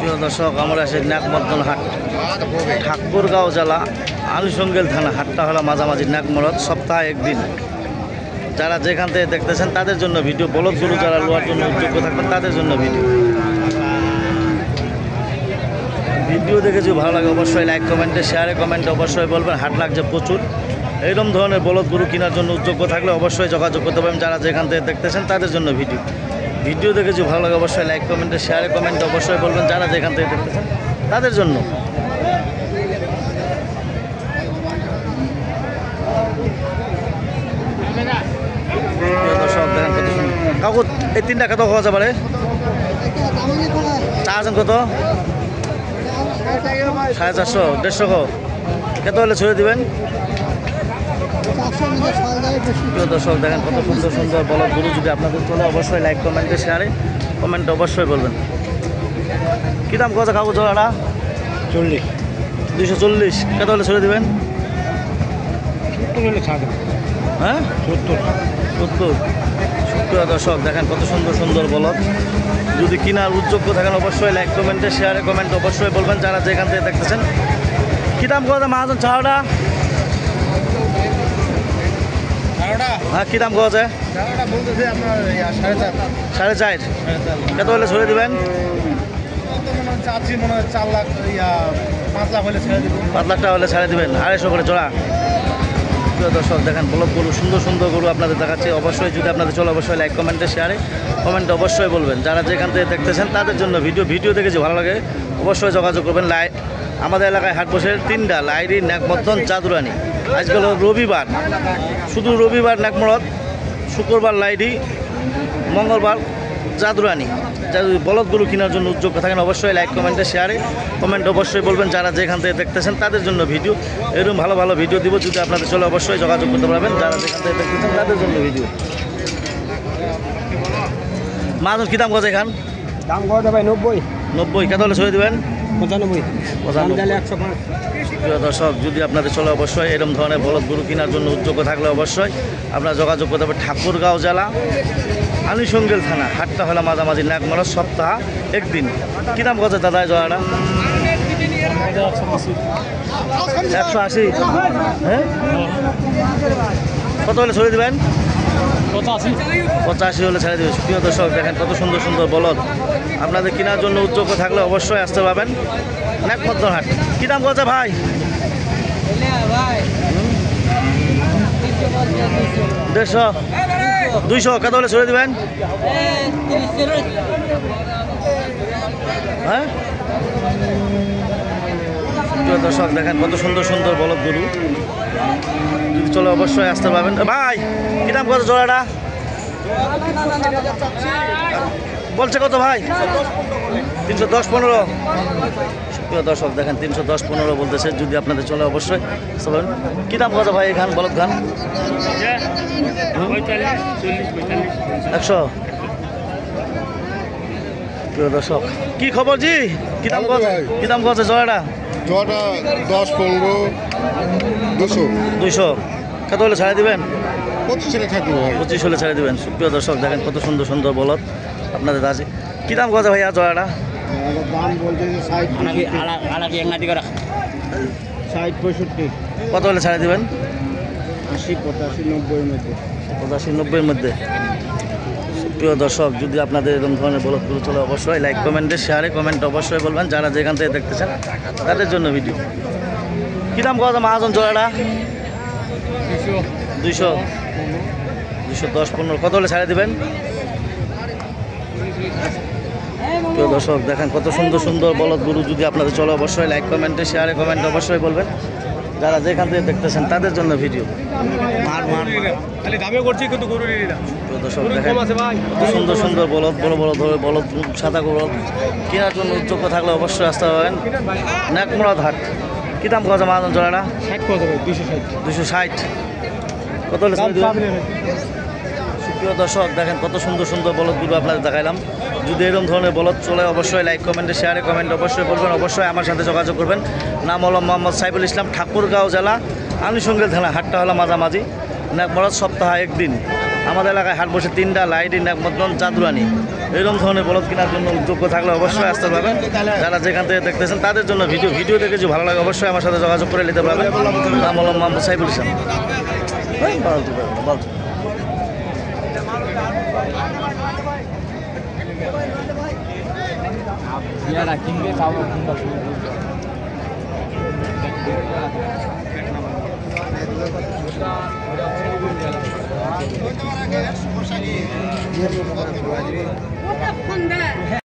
প্রিয় দর্শক, আমরা সেই নাকমর্দন হাট, ঠাকুরগাঁও জেলা, আলিশঙ্গেল থানা। হাটটা হলো মাঝামাঝি নাকমরদ, সপ্তাহে একদিন। যারা যেখান থেকে দেখতেছেন তাদের জন্য ভিডিও। বলদ গরু যারা লোয়ার জন্য যোগ্য থাকবেন তাদের জন্য ভিডিও। ভিডিও দেখে যদি ভালো লাগে অবশ্যই লাইক, কমেন্টে, শেয়ারে, কমেন্টে অবশ্যই বলবেন। হাট লাগছে প্রচুর। এইরকম ধরনের বলদ গরু কেনার জন্য যোগ্য থাকলে অবশ্যই যোগাযোগ করতে পারেন। যারা যেখান থেকে দেখতেছেন তাদের জন্য ভিডিও। ভিডিও দেখে যদি ভালো লাগে অবশ্যই লাইক, কমেন্টে, শেয়ারে, কমেন্টে অবশ্যই বলবেন। যারা যেখান থেকে দেখতেছেন তাদের জন্য। দর্শক দেখেন কত সুন্দর। কাকু এই তিনটা কত খাওয়া যাবে রে? চার্জন কত? 450, 150। কত হলে ছড়ে দিবেন? প্রিয় দর্শক দেখেন কত সুন্দর সুন্দর বলদ গরু। যদি আপনাদের চলে অবশ্যই লাইক, কমেন্টে, শেয়ারে, কমেন্টে অবশ্যই বলবেন। কী দাম কত কাকু জোড়াটা? 40, 240। কত হলে ছড়ে দিবেন? 70 হলে ছাড় দেবো। হ্যাঁ, 70। প্রিয় দর্শক দেখেন কত সুন্দর সুন্দর বলদ। যদি কেনার উদ্যোগ্য থাকেন অবশ্যই লাইক, কমেন্টে, শেয়ারে, কমেন্ট অবশ্যই বলবেন। যারা যেখান থেকে দেখতেছেন। কী দাম কত মহাজন ছাড়াটা? হ্যাঁ, কী দাম কত? বলতেছে আপনার 4.5। 4.5। কত হলে ছড়ে দিবেন? চাচ্ছি মনে হয় 4 লাখ, 5 লাখ হলে ছেড়ে দেবো। 5 লাখ টাকা হলে ছাড়ে দিবেন। 250 করে জোড়া। প্রিয় দর্শক দেখেন বলদ গরু, সুন্দর সুন্দর গরু আপনাদের দেখাচ্ছে। অবশ্যই যদি আপনাদের চলে অবশ্যই লাইক, কমেন্টে, শেয়ারে, কমেন্টে অবশ্যই বলবেন। যারা যেখান থেকে দেখতেছেন তাদের জন্য ভিডিও। ভিডিও দেখে যে ভালো লাগে অবশ্যই যোগাযোগ করবেন। আমাদের এলাকায় হাট বসে 3টা, লাইরি, নাকমর্দন, চাঁদুরানি। আজকাল রবিবার, শুধু রবিবার নাকমরদ, শুক্রবার লাইরি, মঙ্গলবার চাঁদুরানি। যারা বলদ গরু কেনার জন্য উদ্যোগ থাকেন অবশ্যই লাইক, কমেন্টে, শেয়ারে, কমেন্ট অবশ্যই বলবেন। যারা যেখান থেকে দেখতেছেন তাদের জন্য ভিডিও। এরকম ভালো ভালো ভিডিও দিব। যদি আপনাদের চলে অবশ্যই যোগাযোগ করতে পারবেন। যারা যেখান থেকে দেখতেছেন তাদের জন্য ভিডিও। মাছ কী দাম কথা এখান? দাম কত ভাই? 90। 90। কত হলে ছড়ে দেবেন? 95। 105। প্রিয় দর্শক যদি আপনাদের চলে অবশ্যই এরকম ধরনের বলদ গরু কেনার জন্য উদ্যোগ থাকলে অবশ্যই আপনারা যোগাযোগ করতে পারবেন। ঠাকুরগাঁও জেলা, আলিশঙ্গেল থানা। হাটটা হলো মাঝামাঝি নাকমরদ, সপ্তাহ একদিন। কী দাম কত দাদা জোড়াটা? 180। হ্যাঁ, কত হলে ছড়ে দেবেন? 85 হলে ছেড়ে দেবে। প্রিয় দর্শক দেখেন কত সুন্দর সুন্দর বলদ। আপনাদের কেনার জন্য উদ্যোগ থাকলে অবশ্যই আসতে পারবেন নাকমর্দন হাট। কী দাম কত ভাই? 150, 200। কত হলে ছড়ে দেবেন? হ্যাঁ, প্রিয় দর্শক দেখেন কত সুন্দর সুন্দর বলদ গরু। যদি চলে অবশ্যই আসতে পারবেন। ভাই কী দাম কত জোড়াটা? বলছে কত ভাই? 310, 15। প্রিয় দর্শক দেখেন 310, 15 বলতেছে। যদি আপনাদের চলে অবশ্যই আসতে পারবেন। কী দাম কত ভাই এখান বলদ গান? 100। প্রিয় দর্শক কি খবর জি? কী দাম কত? কী দাম কত জোড়াটা? জোড়াটা 10, 15, 200। 200। কত হলে ছাড়ে দিবেন? 25 হলে থাকবে ভাই। 25 হলে ছেড়ে দেবেন। সুপ্রিয় দর্শক দেখেন কত সুন্দর সুন্দর বলদ আপনাদের আছে। কী দাম কত ভাইয়া জোড়াটা? দাম বলতেছে 60, 65। কত হলে ছাড়ে দেবেন? 80, 85, 90-এর মধ্যে। 85, 90-এর মধ্যে। সুপ্রিয় দর্শক যদি আপনাদের এরকম ধরনের বলদগুলো চলে অবশ্যই লাইক, কমেন্টে, শেয়ারে, কমেন্ট অবশ্যই বলবেন। যারা যেখান থেকে দেখতেছেন তাদের জন্য ভিডিও। কী দাম কত মহাজন জোড়াটা? 200, 210, 15। কত হলে ছাড়ে দেবেন? প্রিয় দর্শক দেখেন কত সুন্দর সুন্দর বলদ গরু। যদি আপনাদের চলে অবশ্যই লাইক, কমেন্টে, শেয়ারে, কমেন্ট অবশ্যই বলবেন। যারা যেখান থেকে দেখতেছেন তাদের জন্য ভিডিও। প্রিয় দর্শক দেখেন কত সুন্দর সুন্দর বলদ, বড় বড় ধরে বলদ, সাদা বলদ কেনার জন্য উদ্যোগ থাকলে অবশ্যই আসতে পারবেন নাকমরদ হাট। কী দাম কত মহাজন জোড়াটা? 260। কত হলে? প্রিয় দর্শক দেখেন কত সুন্দর সুন্দর বলদগুলো আপনাদের দেখাইলাম। যদি এরকম ধরনের বলদ চলে অবশ্যই লাইক, কমেন্টে, শেয়ারে, কমেন্ট অবশ্যই বলবেন। অবশ্যই আমার সাথে যোগাযোগ করবেন। নাম হলো মোহাম্মদ সাইফুল ইসলাম, ঠাকুরগাঁও জেলা, আলিশঙ্গেল থানা। হাটটা হলো মাঝামাঝি নাকমরদ, সপ্তাহে একদিন। আমাদের এলাকায় হাট বসে 3টা, লাইটিন, একমতন, চাঁদুরানি। এরকম ধরনের বলদ কেনার জন্য যোগ্য থাকলে অবশ্যই আসতে পারবেন। যারা যেখান থেকে দেখতেছেন তাদের জন্য ভিডিও দেখে যদি ভালো লাগে অবশ্যই আমার সাথে যোগাযোগ করে নিতে পারবেন। নাম হলো মোহাম্মদ সাইফুল ইসলাম। কিনবে তাও ফোন দেয়